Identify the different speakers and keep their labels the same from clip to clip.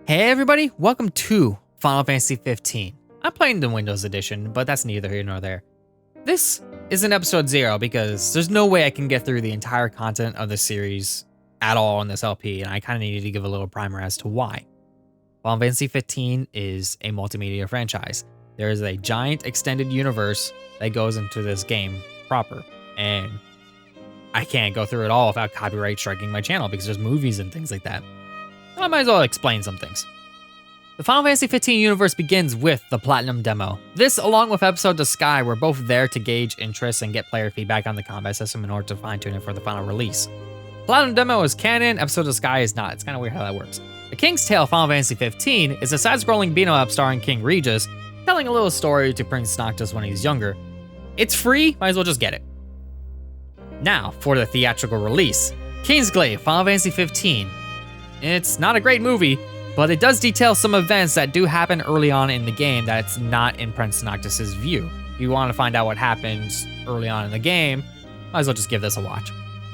Speaker 1: Hey everybody, welcome to Final Fantasy 15. I'm playing the Windows edition, but that's neither here nor there. This isn't episode 0 because there's no way I can get through the entire content of the series at all in this LP, and I kind of needed to give a little primer as to why. Final Fantasy 15 is a multimedia franchise. There is a giant extended universe that goes into this game proper, and I can't go through it all without copyright striking my channel because there's movies and things like that. I might as well explain some things. The Final Fantasy 15 universe begins with the Platinum Demo. This, along with Episode of Sky, were both there to gauge interest and get player feedback on the combat system in order to fine-tune it for the final release. Platinum Demo is canon, Episode of Sky is not. It's kind of weird how that works. The King's Tale Final Fantasy 15 is a side-scrolling beat-em-up starring King Regis, telling a little story to Prince Noctis when he's younger. It's free, might as well just get it. Now, for the theatrical release. Kingsglaive Final Fantasy 15. It's not a great movie, but it does detail some events that do happen early on in the game that's not in Prince Noctis' view. If you want to find out what happens early on in the game, might as well just give this a watch.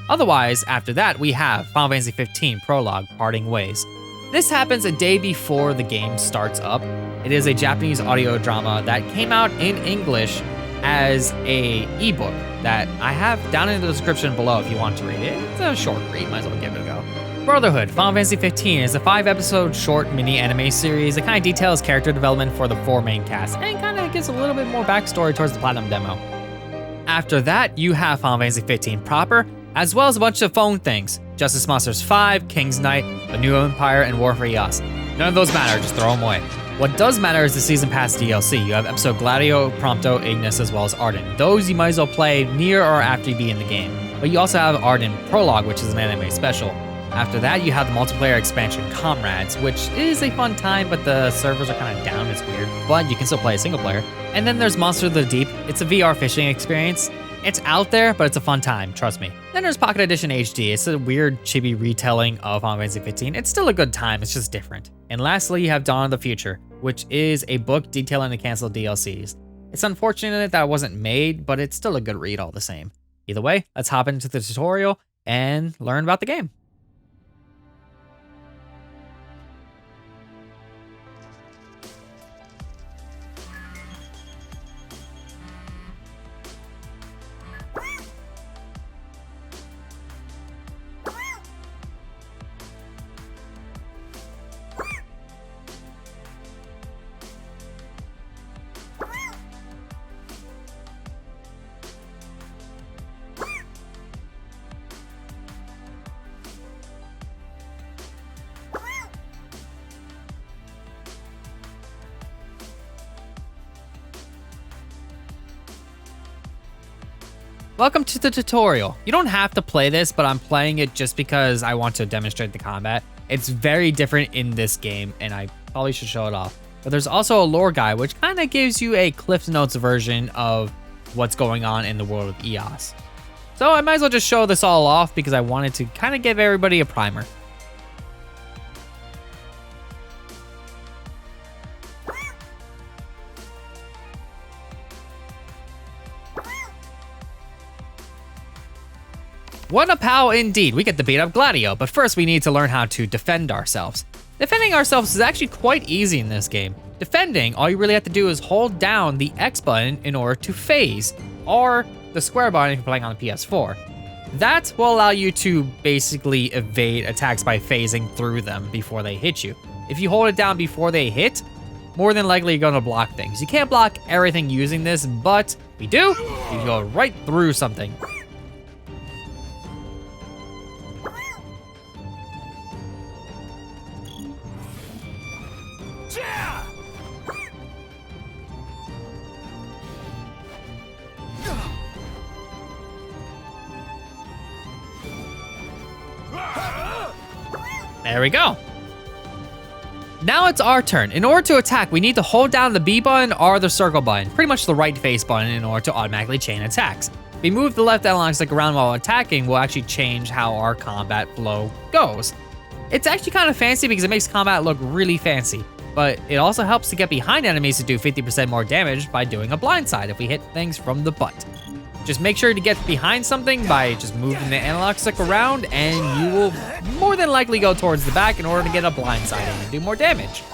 Speaker 1: Otherwise, after that, we have Final Fantasy 15 Prologue, Parting Ways. This happens a day before the game starts up. It is a Japanese audio drama that came out in English as a ebook that I have down in the description below if you want to read it. It's a short read, might as well give it a go. Brotherhood Final Fantasy 15 is a 5-episode short mini-anime series that kind of details character development for the 4 main cast and kind of gives a little bit more backstory towards the Platinum Demo. After that, you have Final Fantasy 15 proper, as well as a bunch of phone things. Justice Monsters 5, King's Knight, A New Empire, and War for Eos. None of those matter, just throw them away. What does matter is the Season Pass DLC. You have episode Gladio, Prompto, Ignis, as well as Arden. Those you might as well play near or after you be in the game. But you also have Arden Prologue, which is an anime special. After that, you have the multiplayer expansion Comrades, which is a fun time, but the servers are kind of down, it's weird. But you can still play a single player. And then there's Monster of the Deep. It's a VR fishing experience. It's out there, but it's a fun time, trust me. Then there's Pocket Edition HD. It's a weird chibi retelling of Final Fantasy 15. It's still a good time, it's just different. And lastly, you have Dawn of the Future, which is a book detailing the canceled DLCs. It's unfortunate that it wasn't made, but it's still a good read all the same. Either way, let's hop into the tutorial and learn about the game. Welcome to the tutorial. You don't have to play this, but I'm playing it just because I want to demonstrate the combat. It's very different in this game, and I probably should show it off. But there's also a lore guide, which kind of gives you a Cliff Notes version of what's going on in the world of Eos. So I might as well just show this all off because I wanted to kind of give everybody a primer. What a pal indeed, we get to beat up Gladio, but first we need to learn how to defend ourselves. Defending ourselves is actually quite easy in this game. Defending, all you really have to do is hold down the X button in order to phase, or the square button if you're playing on the PS4. That will allow you to basically evade attacks by phasing through them before they hit you. If you hold it down before they hit, more than likely you're gonna block things. You can't block everything using this, but we do, you go right through something. There we go. Now it's our turn. In order to attack, we need to hold down the B button or the circle button, pretty much the right face button in order to automatically chain attacks. If we move the left analog stick around while attacking, we'll actually change how our combat flow goes. It's actually kind of fancy because it makes combat look really fancy, but it also helps to get behind enemies to do 50% more damage by doing a blindside if we hit things from the butt. Just make sure to get behind something by just moving the analog stick around, and you will more than likely go towards the back in order to get a blindside and do more damage.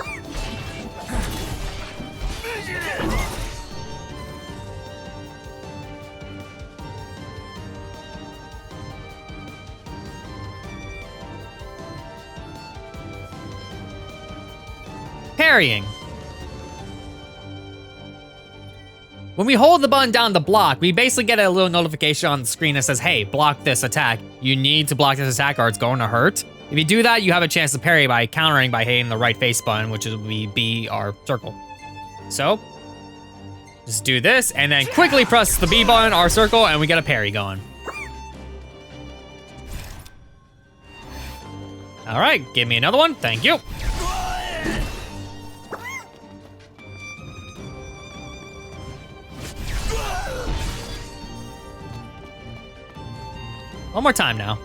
Speaker 1: Parrying. When we hold the button down to block, we basically get a little notification on the screen that says, hey, block this attack. You need to block this attack or it's going to hurt. If you do that, you have a chance to parry by countering by hitting the right face button, which will be B or circle. So, just do this and then quickly press the B button or circle and we get a parry going. All right, give me another one. Thank you. One more time now.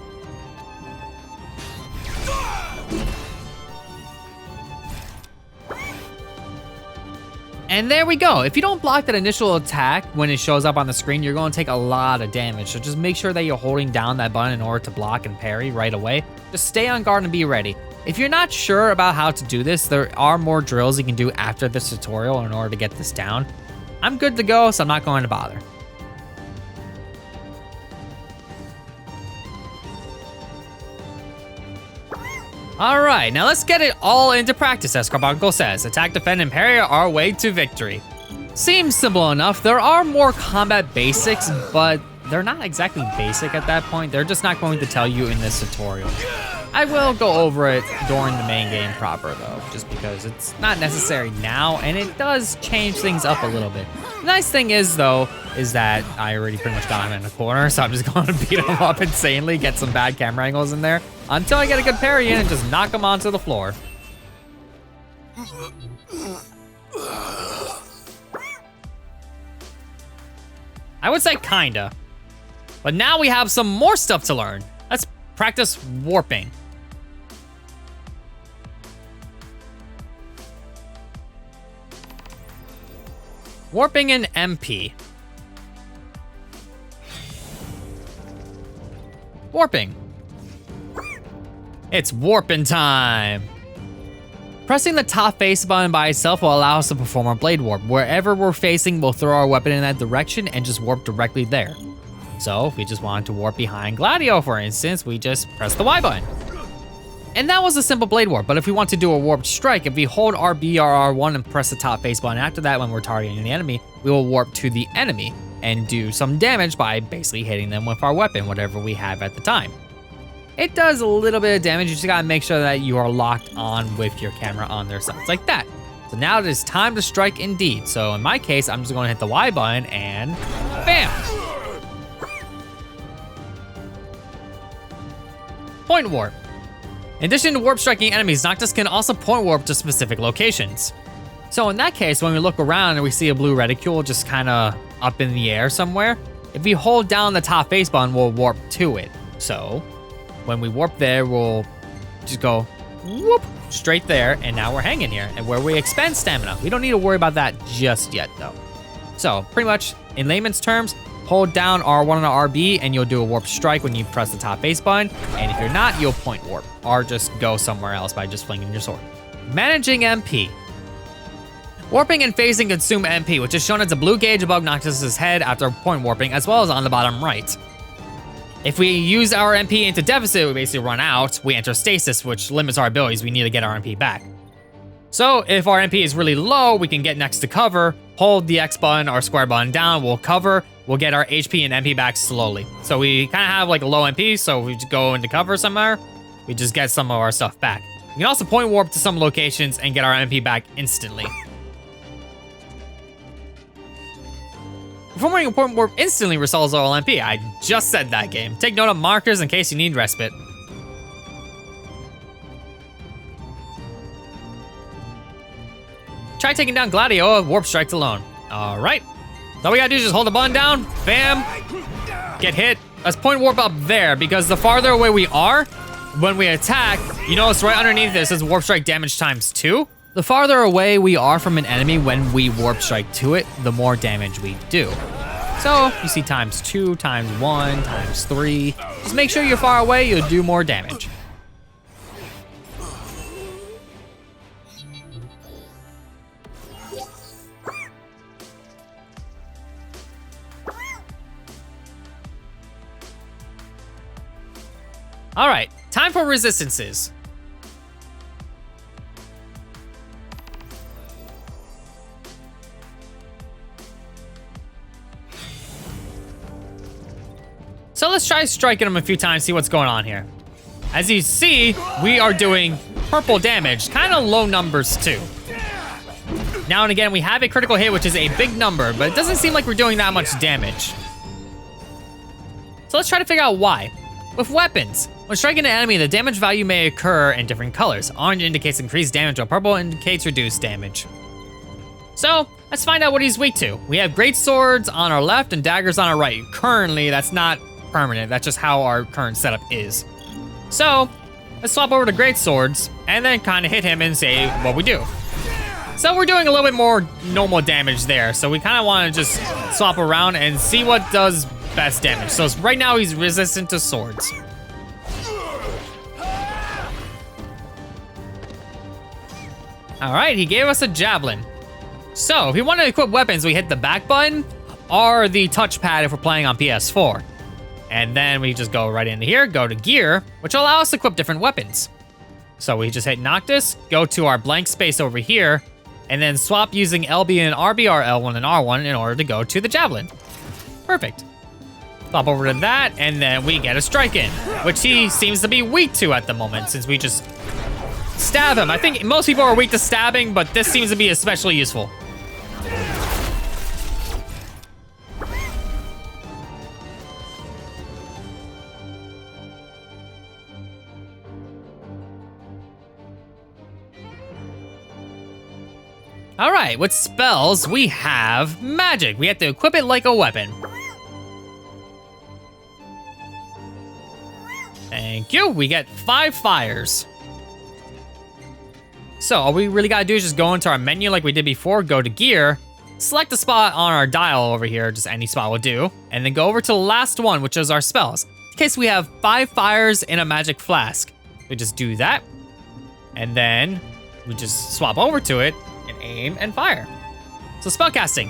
Speaker 1: And there we go. If you don't block that initial attack when it shows up on the screen, you're going to take a lot of damage. So just make sure that you're holding down that button in order to block and parry right away. Just stay on guard and be ready. If you're not sure about how to do this, there are more drills you can do after this tutorial in order to get this down. I'm good to go, so I'm not going to bother. All right, now let's get it all into practice, as Carbuncle says. Attack, defend, and parry are our way to victory. Seems simple enough. There are more combat basics, but they're not exactly basic at that point. They're just not going to tell you in this tutorial. I will go over it during the main game proper though, just because it's not necessary now, and it does change things up a little bit. The nice thing is though, is that I already pretty much got him in the corner, so I'm just going to beat him up insanely, get some bad camera angles in there, until I get a good parry in and just knock him onto the floor. I would say kinda. But now we have some more stuff to learn. Let's practice warping. Warping in MP. Warping. It's warping time. Pressing the top face button by itself will allow us to perform our blade warp. Wherever we're facing, we'll throw our weapon in that direction and just warp directly there. So if we just wanted to warp behind Gladio, for instance, we just press the Y button. And that was a simple blade warp, but if we want to do a warped strike, if we hold RB or R1 and press the top face button after that when we're targeting the enemy, we will warp to the enemy and do some damage by basically hitting them with our weapon, whatever we have at the time. It does a little bit of damage, you just gotta make sure that you are locked on with your camera on their sides like that. So now it is time to strike indeed. So in my case, I'm just gonna hit the Y button and bam! Point warp. In addition to warp striking enemies, Noctis can also point warp to specific locations. So in that case, when we look around and we see a blue reticule just kinda up in the air somewhere, if we hold down the top face button, we'll warp to it. So when we warp there, we'll just go whoop straight there, and now we're hanging here. And where we expend stamina, we don't need to worry about that just yet though. So pretty much in layman's terms, hold down R1 and RB and you'll do a warp strike when you press the top face button. And if you're not, you'll point warp or just go somewhere else by just flinging your sword. Managing MP. Warping and phasing consume MP, which is shown as a blue gauge above Noctis's head after point warping, as well as on the bottom right. If we use our MP into deficit, we basically run out, we enter stasis, which limits our abilities. We need to get our MP back. So if our MP is really low, we can get next to cover, hold the X button or square button down, we'll cover, we'll get our HP and MP back slowly. So we kind of have like a low MP, so we just go into cover somewhere, we just get some of our stuff back. We can also point warp to some locations and get our MP back instantly. Performing a point warp instantly restores all MP. I just said that game. Take note of markers in case you need respite. Try taking down Gladio with warp strikes alone. All right. So all we gotta do is just hold the button down, bam, get hit. Let's point warp up there because the farther away we are, when we attack, you notice right underneath this is warp strike damage times 2. The farther away we are from an enemy when we warp strike to it, the more damage we do. So you see times 2, times 1, times 3. Just make sure you're far away, you'll do more damage. All right, time for resistances. So let's try striking him a few times, see what's going on here. As you see, we are doing purple damage, kind of low numbers too. Now and again, we have a critical hit, which is a big number, but it doesn't seem like we're doing that much damage. So let's try to figure out why. With weapons, when striking an enemy, the damage value may occur in different colors. Orange indicates increased damage, while purple indicates reduced damage. So, let's find out what he's weak to. We have great swords on our left and daggers on our right. Currently, that's not permanent. That's just how our current setup is. So, let's swap over to great swords and then kind of hit him and say what we do. So we're doing a little bit more normal damage there. So we kind of want to just swap around and see what does best damage. So right now he's resistant to swords. All right, he gave us a javelin. So if we want to equip weapons, we hit the back button or the touchpad if we're playing on PS4. And then we just go right into here, go to gear, which will allow us to equip different weapons. So we just hit Noctis, go to our blank space over here, and then swap using LB and RB or L1 and R1 in order to go to the javelin. Perfect. Swap over to that, and then we get a strike in, which he seems to be weak to at the moment since we just stab him. I think most people are weak to stabbing, but this seems to be especially useful. All right, with spells, we have magic. We have to equip it like a weapon. Thank you, we get 5 fires. So all we really gotta do is just go into our menu like we did before, go to gear, select a spot on our dial over here, just any spot will do, and then go over to the last one, which is our spells. In case we have 5 fires in a magic flask. We just do that, and then we just swap over to it, and aim and fire. So spellcasting.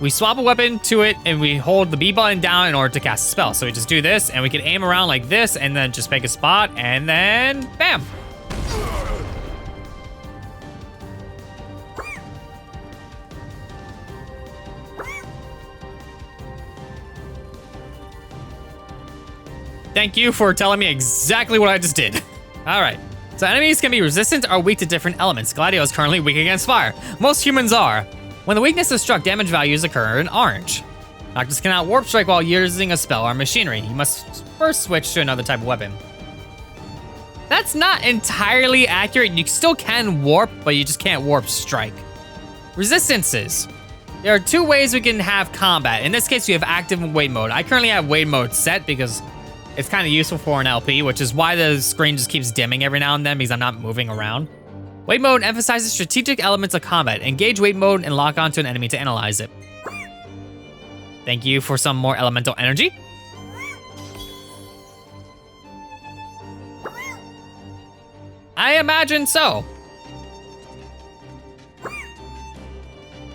Speaker 1: We swap a weapon to it and we hold the B button down in order to cast a spell. So we just do this and we can aim around like this and then just pick a spot and then bam. Thank you for telling me exactly what I just did. All right. So enemies can be resistant or weak to different elements. Gladio is currently weak against fire. Most humans are. When the weakness is struck, damage values occur in orange. Noctis cannot warp strike while using a spell or machinery. You must first switch to another type of weapon. That's not entirely accurate. You still can warp, but you just can't warp strike. Resistances. There are 2 ways we can have combat. In this case, you have active and wait mode. I currently have wait mode set because it's kind of useful for an LP, which is why the screen just keeps dimming every now and then because I'm not moving around. Wait mode emphasizes strategic elements of combat. Engage wait mode and lock onto an enemy to analyze it. Thank you for some more elemental energy. I imagine so.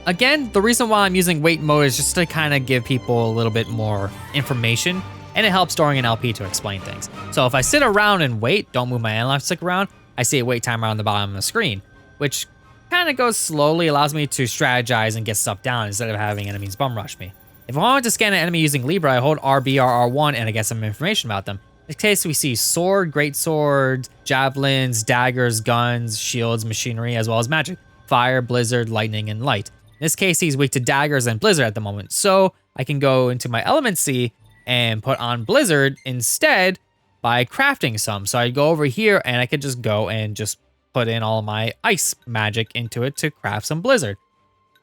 Speaker 1: Again, the reason why I'm using wait mode is just to kind of give people a little bit more information, and it helps during an LP to explain things. So if I sit around and wait, don't move my analog stick around, I see a wait timer on the bottom of the screen, which kind of goes slowly, allows me to strategize and get stuff down instead of having enemies bum rush me. If I wanted to scan an enemy using Libra, I hold RB or R1 and I get some information about them. In this case, we see sword, great sword, javelins, daggers, guns, shields, machinery, as well as magic. Fire, blizzard, lightning, and light. In this case, he's weak to daggers and blizzard at the moment, so I can go into my element C and put on blizzard instead by crafting some. So I go over here and I could just go and just put in all my ice magic into it to craft some blizzard.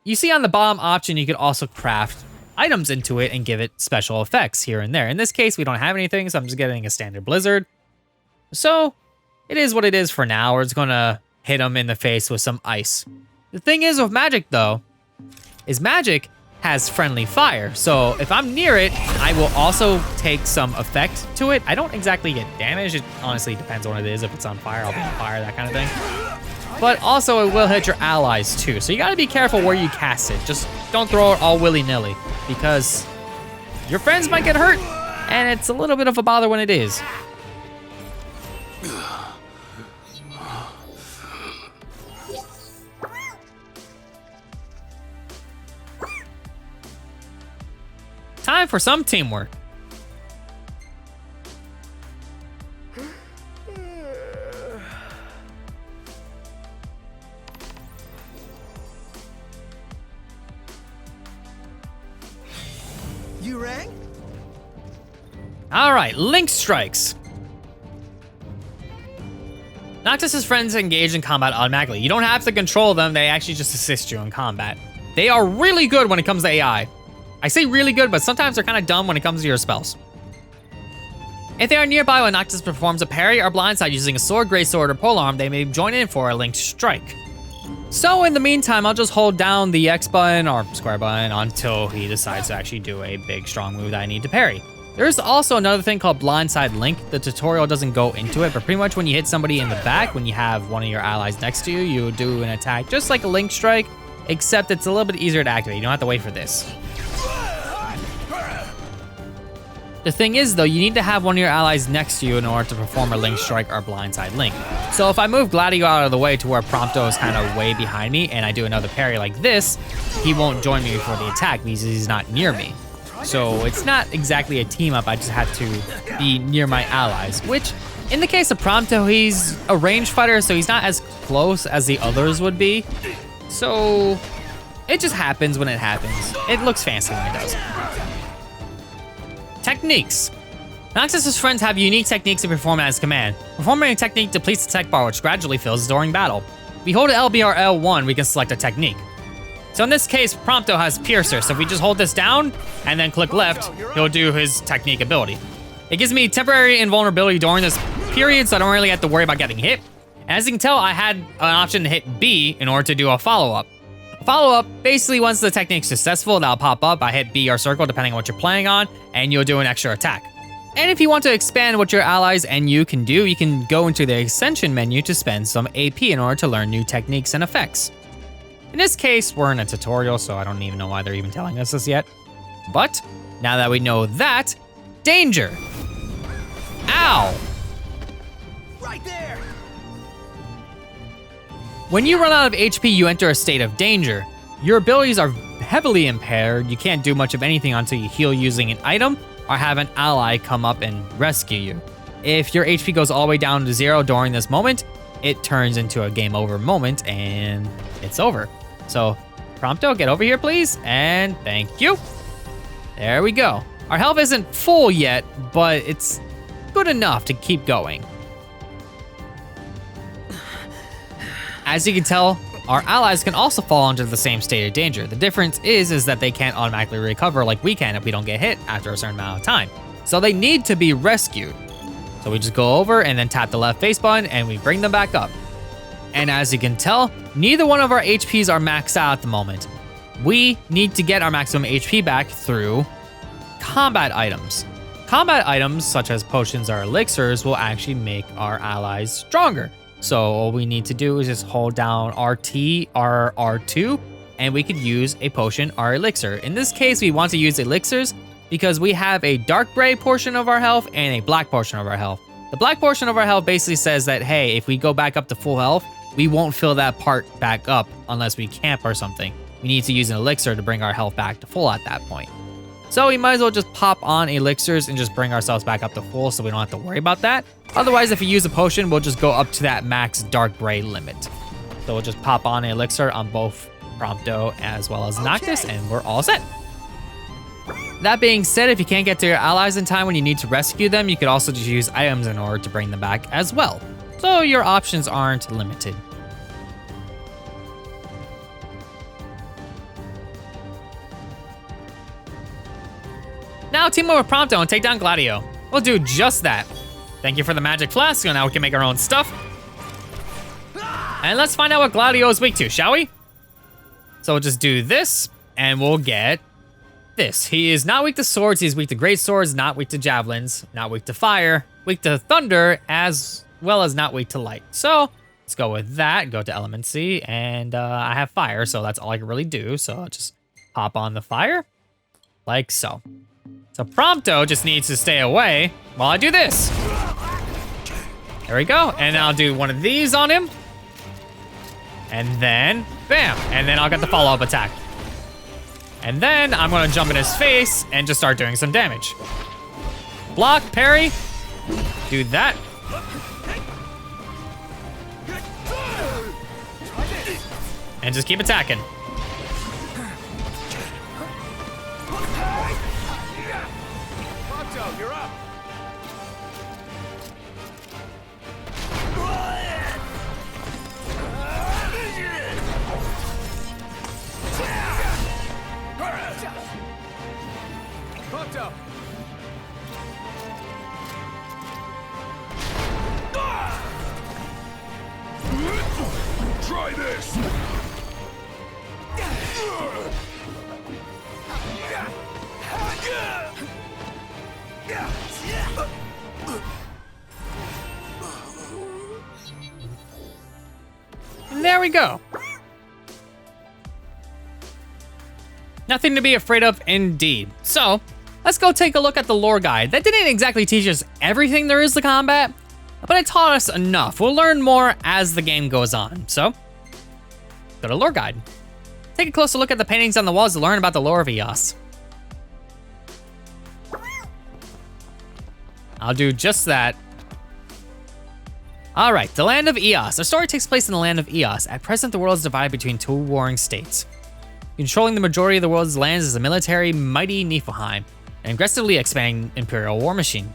Speaker 1: You see on the bottom option, you could also craft items into it and give it special effects here and there. In this case, we don't have anything, so I'm just getting a standard blizzard. So it is what it is for now. We're just gonna hit him in the face with some ice. The thing is with magic though, is magic has friendly fire. So if I'm near it, I will also take some effect to it. I don't exactly get damage. It honestly depends on what it is. If it's on fire, I'll be on fire, that kind of thing. But also it will hit your allies too. So you gotta be careful where you cast it. Just don't throw it all willy-nilly because your friends might get hurt and it's a little bit of a bother when it is. Time for some teamwork.
Speaker 2: You rang?
Speaker 1: All right, Link strikes. Noctis's friends engage in combat automatically. You don't have to control them, they actually just assist you in combat. They are really good when it comes to AI. I say really good, but sometimes they're kind of dumb when it comes to your spells. If they are nearby when Noctis performs a parry or blindside using a sword, greatsword, or polearm, they may join in for a linked strike. So in the meantime, I'll just hold down the X button or square button until he decides to actually do a big strong move that I need to parry. There's also another thing called blindside link. The tutorial doesn't go into it, but pretty much when you hit somebody in the back, when you have one of your allies next to you, you do an attack just like a link strike, except it's a little bit easier to activate. You don't have to wait for this. The thing is though, you need to have one of your allies next to you in order to perform a link strike or blindside link. So if I move Gladio out of the way to where Prompto is kind of way behind me and I do another parry like this, he won't join me before the attack because he's not near me. So it's not exactly a team up, I just have to be near my allies, which in the case of Prompto, he's a range fighter, so he's not as close as the others would be. So it just happens when it happens. It looks fancy when it does. Techniques. Noctis's friends have unique techniques to perform at his command. Performing a technique depletes the tech bar, which gradually fills during battle. If we hold LB or L1, we can select a technique. So in this case, Prompto has Piercer, so if we just hold this down and then click left, he'll do his technique ability. It gives me temporary invulnerability during this period, so I don't really have to worry about getting hit. And as you can tell, I had an option to hit B in order to do a follow-up. Follow-up, basically once the technique's successful, that'll pop up. I hit B or circle depending on what you're playing on, and you'll do an extra attack. And if you want to expand what your allies and you can do, you can go into the extension menu to spend some AP in order to learn new techniques and effects. In this case, we're in a tutorial, so I don't even know why they're even telling us this yet. But now that we know that, danger! Ow!
Speaker 2: Right there!
Speaker 1: When you run out of HP, you enter a state of danger. Your abilities are heavily impaired. You can't do much of anything until you heal using an item or have an ally come up and rescue you. If your HP goes all the way down to 0 during this moment, it turns into a game over moment and it's over. So, Prompto, get over here, please, and thank you. There we go. Our health isn't full yet, but it's good enough to keep going. As you can tell, our allies can also fall under the same state of danger. The difference is that they can't automatically recover like we can if we don't get hit after a certain amount of time. So they need to be rescued. So we just go over and then tap the left face button and we bring them back up. And as you can tell, neither one of our HPs are maxed out at the moment. We need to get our maximum HP back through combat items. Combat items, such as potions or elixirs, will actually make our allies stronger. So all we need to do is just hold down RT or R2, and we could use a potion or elixir. In this case, we want to use elixirs because we have a dark gray portion of our health and a black portion of our health. The black portion of our health basically says that, hey, if we go back up to full health, we won't fill that part back up unless we camp or something. We need to use an elixir to bring our health back to full at that point. So we might as well just pop on elixirs and just bring ourselves back up to full so we don't have to worry about that. Otherwise, if we use a potion, we'll just go up to that max dark gray limit. So we'll just pop on an elixir on both Prompto as well as Noctis, and we're all set. That being said, if you can't get to your allies in time when you need to rescue them, you could also just use items in order to bring them back as well. So your options aren't limited. Now team up with Prompto and take down Gladio. We'll do just that. Thank you for the magic flask, so now we can make our own stuff. And let's find out what Gladio is weak to, shall we? So we'll just do this, and we'll get this. He is not weak to swords, he's weak to great swords, not weak to javelins, not weak to fire, weak to thunder, as well as not weak to light. So let's go with that, go to elemency, and I have fire, so that's all I can really do. So I'll just hop on the fire, like so. So Prompto just needs to stay away while I do this. There we go, and I'll do one of these on him. And then, bam, and then I'll get the follow-up attack. And then I'm gonna jump in his face and just start doing some damage. Block, parry, do that. And just keep attacking.
Speaker 2: Prompto, you're up. Prompto. Try this.
Speaker 1: And there we go. Nothing to be afraid of indeed. So, let's go take a look at the lore guide. That didn't exactly teach us everything there is to combat, but it taught us enough. We'll learn more as the game goes on. So, go to lore guide. Take a closer look at the paintings on the walls to learn about the lore of Eos. I'll do just that. All right, the land of Eos. Our story takes place in the land of Eos. At present, the world is divided between two warring states. Controlling the majority of the world's lands is the military mighty Niflheim, an aggressively expanding imperial war machine.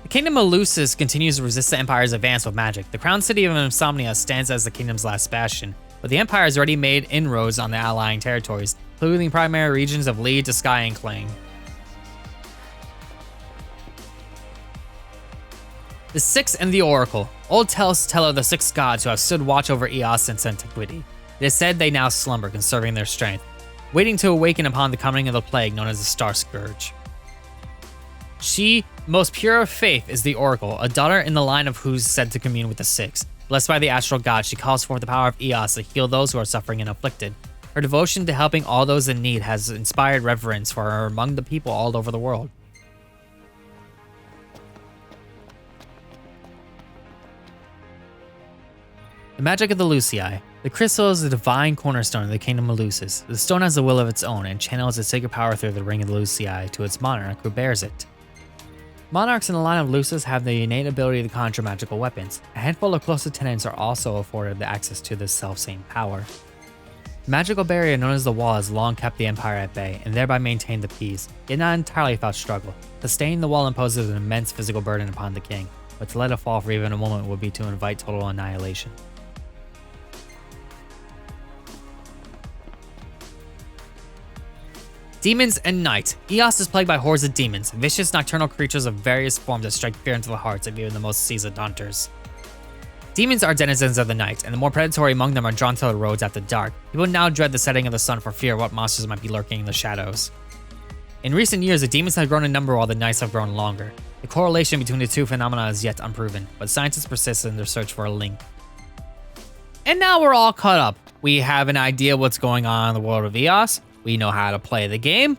Speaker 1: The kingdom of Lucis continues to resist the empire's advance with magic. The crown city of Insomnia stands as the kingdom's last bastion, but the empire has already made inroads on the outlying territories, including primary regions of Lee, Diskai, and Kling. The Six and the Oracle. Old tales tell of the six gods who have stood watch over Eos since antiquity. It is said they now slumber, conserving their strength, waiting to awaken upon the coming of the plague known as the Star Scourge. She, most pure of faith, is the Oracle, a daughter in the line of who's said to commune with the Six. Blessed by the astral god, she calls forth the power of Eos to heal those who are suffering and afflicted. Her devotion to helping all those in need has inspired reverence for her among the people all over the world. The magic of the Lucii. The crystal is the divine cornerstone of the kingdom of Lucis. The stone has a will of its own and channels its sacred power through the ring of the Lucii to its monarch who bears it. Monarchs in the line of Lucis have the innate ability to conjure magical weapons. A handful of close attendants are also afforded the access to this self-same power. The magical barrier known as the Wall has long kept the Empire at bay and thereby maintained the peace, yet not entirely without struggle. Sustaining the wall imposes an immense physical burden upon the king, but to let it fall for even a moment would be to invite total annihilation. Demons and Night. Eos is plagued by hordes of demons, vicious nocturnal creatures of various forms that strike fear into the hearts of even the most seasoned hunters. Demons are denizens of the night, and the more predatory among them are drawn to the roads after dark. People now dread the setting of the sun for fear of what monsters might be lurking in the shadows. In recent years, the demons have grown in number while the nights have grown longer. The correlation between the two phenomena is yet unproven, but scientists persist in their search for a link. And now we're all caught up. We have an idea what's going on in the world of Eos. We know how to play the game.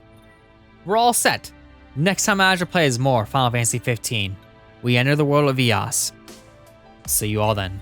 Speaker 1: We're all set. Next time Azure plays more Final Fantasy 15, we enter the world of Eos. See you all then.